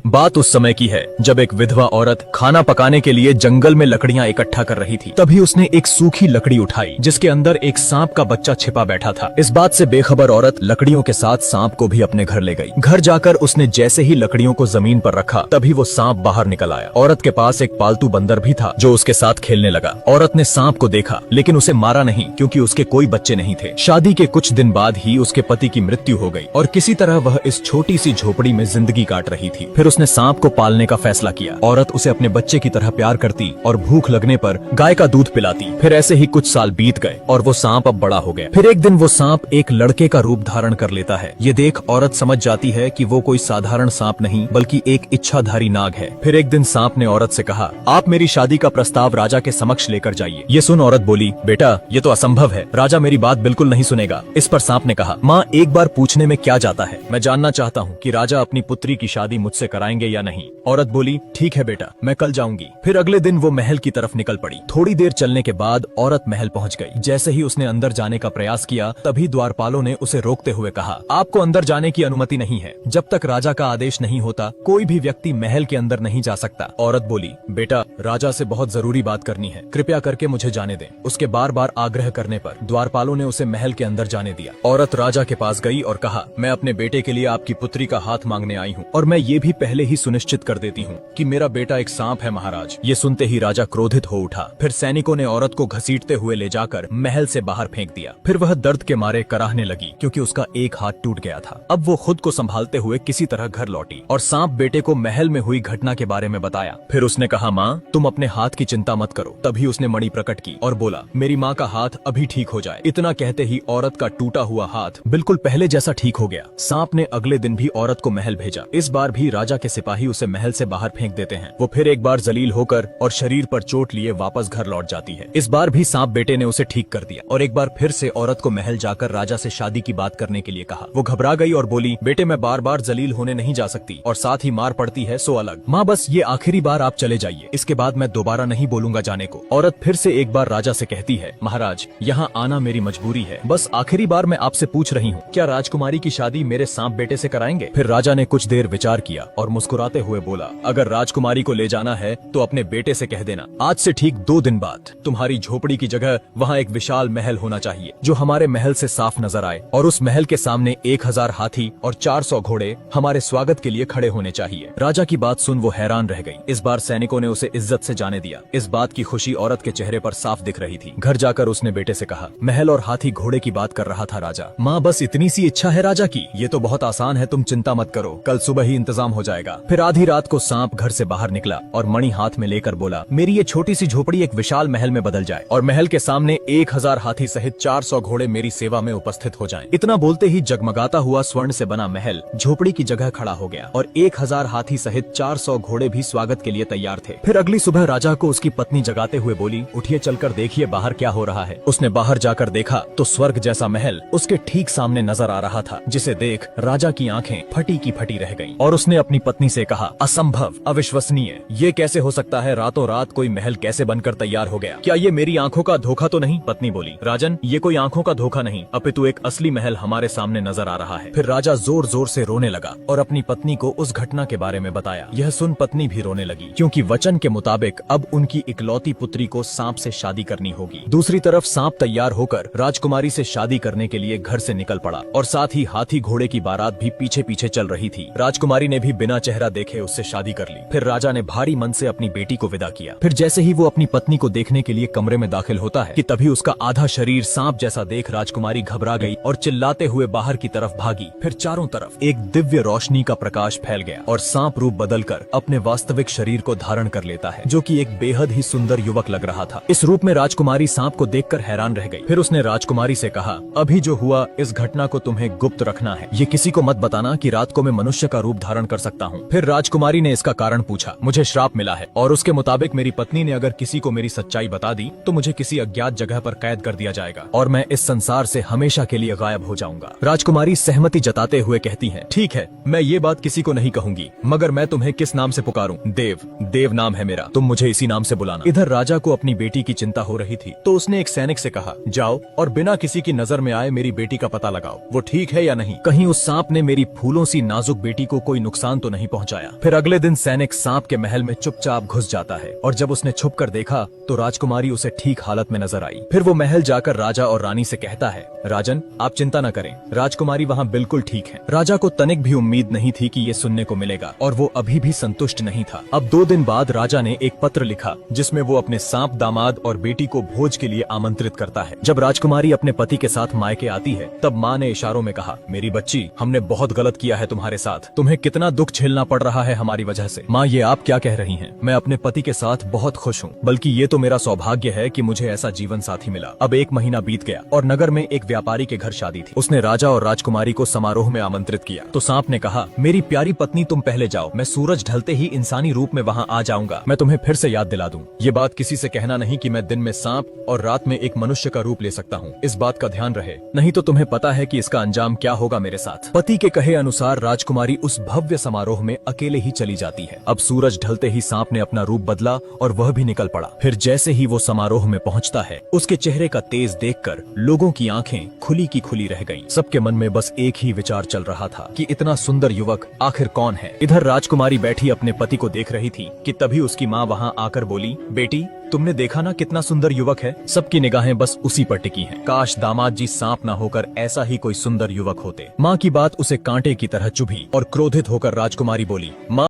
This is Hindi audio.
बात उस समय की है जब एक विधवा औरत खाना पकाने के लिए जंगल में लकड़ियां इकट्ठा कर रही थी। तभी उसने एक सूखी लकड़ी उठाई जिसके अंदर एक सांप का बच्चा छिपा बैठा था। इस बात से बेखबर औरत लकड़ियों के साथ सांप को भी अपने घर ले गई। घर जाकर उसने जैसे ही लकड़ियों को जमीन पर रखा तभी वो सांप बाहर निकल आया। औरत के पास एक पालतू बंदर भी था जो उसके साथ खेलने लगा। औरत ने सांप को देखा लेकिन उसे मारा नहीं क्योंकि उसके कोई बच्चे नहीं थे। शादी के कुछ दिन बाद ही उसके पति की मृत्यु हो गई और किसी तरह वह इस छोटी सी झोपड़ी में जिंदगी काट रही थी। फिर उसने सांप को पालने का फैसला किया। औरत उसे अपने बच्चे की तरह प्यार करती और भूख लगने पर गाय का दूध पिलाती। फिर ऐसे ही कुछ साल बीत गए और वो सांप अब बड़ा हो गया। फिर एक दिन वो सांप एक लड़के का रूप धारण कर लेता है। ये देख औरत समझ जाती है कि वो कोई साधारण सांप नहीं बल्कि एक इच्छाधारी नाग है। फिर एक दिन सांप ने औरत से कहा, आप मेरी शादी का प्रस्ताव राजा के समक्ष लेकर जाइए। ये सुन औरत बोली, बेटा ये तो असंभव है, राजा मेरी बात बिल्कुल नहीं सुनेगा। इस पर सांप ने कहा, माँ एक बार पूछने में क्या जाता है, मैं जानना चाहता हूँ कि राजा अपनी पुत्री की शादी मुझसे कराएंगे या नहीं। औरत बोली, ठीक है बेटा, मैं कल जाऊंगी। फिर अगले दिन वो महल की तरफ निकल पड़ी। थोड़ी देर चलने के बाद औरत महल पहुंच गई। जैसे ही उसने अंदर जाने का प्रयास किया तभी द्वारपालों ने उसे रोकते हुए कहा, आपको अंदर जाने की अनुमति नहीं है। जब तक राजा का आदेश नहीं होता कोई भी व्यक्ति महल के अंदर नहीं जा सकता। औरत बोली, बेटा राजा से बहुत जरूरी बात करनी है, कृपया करके मुझे जाने दें। उसके बार बार आग्रह करने पर द्वारपालों ने उसे महल के अंदर जाने दिया। औरत राजा के पास गई और कहा, मैं अपने बेटे के लिए आपकी पुत्री का हाथ मांगने आई हूँ और मैं ये भी पहले ही सुनिश्चित कर देती हूँ कि मेरा बेटा एक सांप है महाराज। ये सुनते ही राजा क्रोधित हो उठा। फिर सैनिकों ने औरत को घसीटते हुए ले जाकर महल से बाहर फेंक दिया। फिर वह दर्द के मारे कराहने लगी क्योंकि उसका एक हाथ टूट गया था। अब वो खुद को संभालते हुए किसी तरह घर लौटी और सांप बेटे को महल में हुई घटना के बारे में बताया। फिर उसने कहा, माँ तुम अपने हाथ की चिंता मत करो। तभी उसने मणि प्रकट की और बोला, मेरी माँ का हाथ अभी ठीक हो जाए। इतना कहते ही औरत का टूटा हुआ हाथ बिल्कुल पहले जैसा ठीक हो गया। सांप ने अगले दिन भी औरत को महल भेजा। इस बार भी राजा के सिपाही उसे महल से बाहर फेंक देते हैं। वो फिर एक बार जलील होकर और शरीर पर चोट लिए वापस घर लौट जाती है। इस बार भी सांप बेटे ने उसे ठीक कर दिया और एक बार फिर से औरत को महल जाकर राजा से शादी की बात करने के लिए कहा। वो घबरा गई और बोली, बेटे मैं बार बार जलील होने नहीं जा सकती और साथ ही मार पड़ती है सो अलग। माँ बस ये आखिरी बार आप चले जाइए, इसके बाद मैं दोबारा नहीं बोलूंगा जाने को। औरत फिर से एक बार राजा से कहती है, महाराज यहाँ आना मेरी मजबूरी है, बस आखिरी बार मैं आपसे पूछ रही हूँ, क्या राजकुमारी की शादी मेरे सांप बेटे से कराएंगे? फिर राजा ने कुछ देर विचार किया और मुस्कुराते हुए बोला, अगर राजकुमारी को ले जाना है तो अपने बेटे से कह देना, आज से ठीक 2 दिन बाद तुम्हारी झोपड़ी की जगह वहाँ एक विशाल महल होना चाहिए जो हमारे महल से साफ नजर आए और उस महल के सामने 1000 हाथी और 400 घोड़े हमारे स्वागत के लिए खड़े होने चाहिए। राजा की बात सुन वो हैरान रह गई। इस बार सैनिकों ने उसे इज्जत से जाने दिया। इस बात की खुशी औरत के चेहरे पर साफ दिख रही थी। घर जाकर उसने बेटे से कहा, महल और हाथी घोड़े की बात कर रहा था राजा। माँ बस इतनी सी इच्छा है राजा की, ये तो बहुत आसान है, तुम चिंता मत करो, कल सुबह ही इंतजाम हो जाएगा। फिर आधी रात को सांप घर से बाहर निकला और मणि हाथ में लेकर बोला, मेरी ये छोटी सी झोपड़ी एक विशाल महल में बदल जाए और महल के सामने 1000 हाथी सहित 400 घोड़े मेरी सेवा में उपस्थित हो जाएं। इतना बोलते ही जगमगाता हुआ स्वर्ण से बना महल झोपड़ी की जगह खड़ा हो गया और 1000 हाथी सहित 400 घोड़े भी स्वागत के लिए तैयार थे। फिर अगली सुबह राजा को उसकी पत्नी जगाते हुए बोली, उठिए चलकर देखिए बाहर क्या हो रहा है। उसने बाहर जाकर देखा तो स्वर्ग जैसा महल उसके ठीक सामने नजर आ रहा था, जिसे देख राजा की आंखें फटी की फटी रह गईं और उसने अपनी पत्नी से कहा, असंभव, अविश्वसनीय, ये कैसे हो सकता है? रातों रात कोई महल कैसे बनकर तैयार हो गया? क्या ये मेरी आंखों का धोखा तो नहीं? पत्नी बोली, राजन ये कोई आंखों का धोखा नहीं, अपितु एक असली महल हमारे सामने नजर आ रहा है। फिर राजा जोर जोर से रोने लगा और अपनी पत्नी को उस घटना के बारे में बताया। यह सुन पत्नी भी रोने लगी क्योंकि वचन के मुताबिक अब उनकी इकलौती पुत्री को सांप से शादी करनी होगी। दूसरी तरफ सांप तैयार होकर राजकुमारी से शादी करने के लिए घर से निकल पड़ा और साथ ही हाथी घोड़े की बारात भी पीछे पीछे चल रही थी। राजकुमारी ने भी बिना चेहरा देखे उससे शादी कर ली। फिर राजा ने भारी मन से अपनी बेटी को विदा किया। फिर जैसे ही वो अपनी पत्नी को देखने के लिए कमरे में दाखिल होता है कि तभी उसका आधा शरीर सांप जैसा देख राजकुमारी घबरा गई और चिल्लाते हुए बाहर की तरफ भागी। फिर चारों तरफ एक दिव्य रोशनी का प्रकाश फैल गया और सांप रूप बदलकर अपने वास्तविक शरीर को धारण कर लेता है, जो कि एक बेहद ही सुंदर युवक लग रहा था। इस रूप में राजकुमारी सांप को देखकर हैरान रह गई। फिर उसने राजकुमारी से कहा, अभी जो हुआ इस घटना को तुम्हें गुप्त रखना है, ये किसी को मत बताना कि रात को मैं मनुष्य का रूप धारण कर सकता हूँ। फिर राजकुमारी ने इसका कारण पूछा। मुझे श्राप मिला है और उसके मुताबिक मेरी पत्नी ने अगर किसी को मेरी सच्चाई बता दी तो मुझे किसी अज्ञात जगह पर कैद कर दिया जाएगा और मैं इस संसार से हमेशा के लिए गायब हो जाऊंगा। राजकुमारी सहमति जताते हुए कहती है, ठीक है, मैं ये बात किसी को नहीं कहूंगी, मगर मैं तुम्हें किस नाम से पुकारूं? देव, देव नाम है मेरा, तुम मुझे इसी नाम से बुलाना। इधर राजा को अपनी बेटी की चिंता हो रही थी तो उसने एक सैनिक से कहा, जाओ और बिना किसी की नजर में आए मेरी बेटी का पता लगाओ, वो ठीक है या नहीं, कहीं उस सांप ने मेरी फूलों सी नाजुक बेटी को कोई नुकसान तो नहीं पहुंचाया। फिर अगले दिन सैनिक सांप के महल में चुपचाप घुस जाता है और जब उसने छुपकर देखा तो राजकुमारी उसे ठीक हालत में नजर आई। फिर वो महल जाकर राजा और रानी से कहता है, राजन आप चिंता न करें, राजकुमारी वहाँ बिल्कुल ठीक है। राजा को तनिक भी उम्मीद नहीं थी कि ये सुनने को मिलेगा और वो अभी भी संतुष्ट नहीं था। अब 2 दिन बाद राजा ने एक पत्र लिखा जिसमें वो अपने सांप दामाद और बेटी को भोज के लिए आमंत्रित करता है। जब राजकुमारी अपने पति के साथ मायके आती है तब माँ ने इशारों में कहा, मेरी बच्ची हमने बहुत गलत किया है तुम्हारे साथ, तुम्हें कितना दुख झेलना पड़ रहा है हमारी वजह से। माँ ये आप क्या कह रही हैं? मैं अपने पति के साथ बहुत खुश हूँ, बल्कि ये तो मेरा सौभाग्य है कि मुझे ऐसा जीवन साथी मिला। अब 1 महीना बीत गया और नगर में एक व्यापारी के घर शादी थी। उसने राजा और राजकुमारी को समारोह में आमंत्रित किया तो सांप ने कहा, मेरी प्यारी पत्नी तुम पहले जाओ, मैं सूरज ढलते ही इंसानी रूप में वहाँ आ जाऊंगा, मैं तुम्हें फिर से याद दिला दूं। ये बात किसी से कहना नहीं कि मैं दिन में सांप और रात में एक मनुष्य का रूप ले सकता हूँ, इस बात का ध्यान रहे, नहीं तो तुम्हें पता है कि इसका अंजाम क्या होगा मेरे साथ। पति के कहे अनुसार राजकुमारी उस भव्य समारोह में अकेले ही चली जाती है। अब सूरज ढलते ही सांप ने अपना रूप बदला और वह भी निकल पड़ा। फिर जैसे ही वो समारोह में पहुंचता है उसके चेहरे का तेज देखकर लोगों की आंखें खुली की खुली रह गईं। सबके मन में बस एक ही विचार चल रहा था कि इतना सुंदर युवक आखिर कौन है। इधर राजकुमारी बैठी अपने पति को देख रही थी कि तभी उसकी माँ वहाँ आकर बोली, बेटी तुमने देखा ना कितना सुंदर युवक है। सबकी निगाहें बस उसी पर टिकी हैं। काश दामाद जी सांप ना होकर ऐसा ही कोई सुंदर युवक होते। माँ की बात उसे कांटे की तरह चुभी और क्रोधित होकर राजकुमारी बोली, माँ